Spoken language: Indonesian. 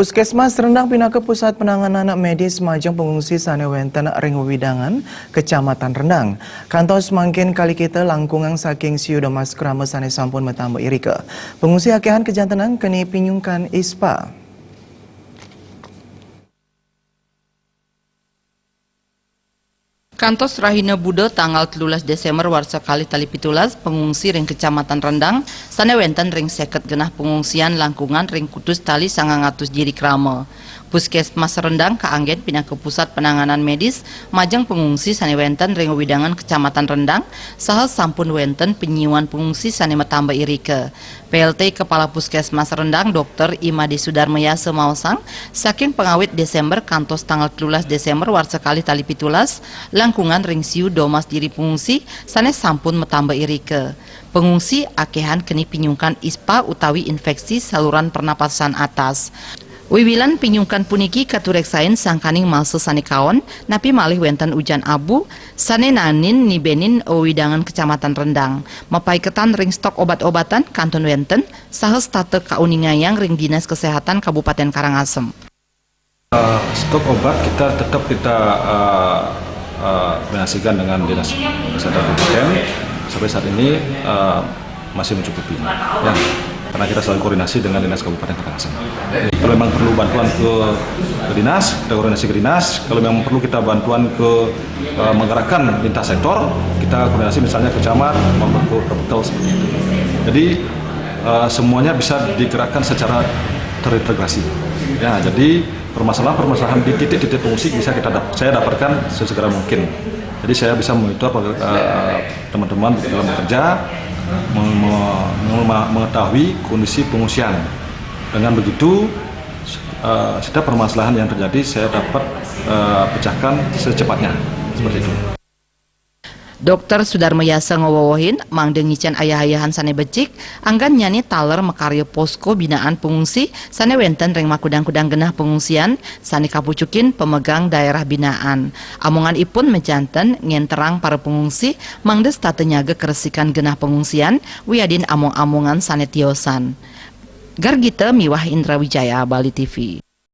Puskesmas Rendang pindah ke Pusat Penanganan Medis Majang Pengungsi Sanewenten Ringwidangan, Kecamatan Rendang. Kantos mangkin kali kita langkungan saking siu domas krama sane sampun metambah irika. Pengungsi akehan kejantenang kini pinyungkan ISPA. Kantos Rahina Budo tanggal 13 Desember warsa kali tali pitulas pengungsi ring Kecamatan Rendang sanewenten ring seket genah pengungsian langkungan ring kutus tali 900 jiri krama. Puskesmas Rendang kaanggen pindah ke Pusat Penanganan Medis Majang Pengungsi sanewenten ring widangan Kecamatan Rendang saha sampun wenten penyiuan pengungsi sane metambah irike. PLT Kepala Puskesmas Rendang Dr. Imadi Sudarmaya Semausang saking pengawit Desember kantos tanggal 13 Desember warsa kali tali pitulas langkungan ring siu domas diri pengungsi sane sampun metambah irike. Pengungsi akehan keni pinyungkan ISPA utawi infeksi saluran pernapasan atas. Wiwilan pinyungkan puniki katureksain sangkaning malse sane kaon napi malih wenten ujan abu sane nanin nibenin widangan Kecamatan Rendang mapai ketan ring stok obat-obatan kanton wenten saha state kauningayang ring Dinas Kesehatan Kabupaten Karangasem. Stok obat kita tetap koordinasikan dengan Dinas Kesehatan Kabupaten sampai saat ini masih mencukupi ya. Karena kita selalu koordinasi dengan Dinas Kabupaten Karangasem. Kalau memang perlu bantuan ke dinas, kita koordinasi ke dinas. Kalau memang perlu kita bantuan ke menggerakkan lintas sektor, kita koordinasi misalnya ke camat maupun ke kabupaten seperti itu. Jadi semuanya bisa digerakkan secara terintegrasi. Ya, jadi permasalahan di titik-titik pengungsi bisa saya dapatkan sesegera mungkin. Jadi saya bisa memonitor teman-teman dalam bekerja, mengetahui kondisi pengungsian. Dengan begitu, setiap permasalahan yang terjadi saya dapat pecahkan secepatnya, seperti itu. Dr. Sudarmaya ngowowohin mangdengicen ayah-ayahan sane becik anggan nyani taler mekarya posko binaan pengungsi sane wenten ring makudang-kudang genah pengungsian sane kapucukin pemegang daerah binaan. Amongan ipun menjanten ngenterang para pengungsi mangdes tatenyaga keresikan genah pengungsian wiadin among-amongan sane tiosan. Gargita Miwah Indra Wijaya, Bali TV.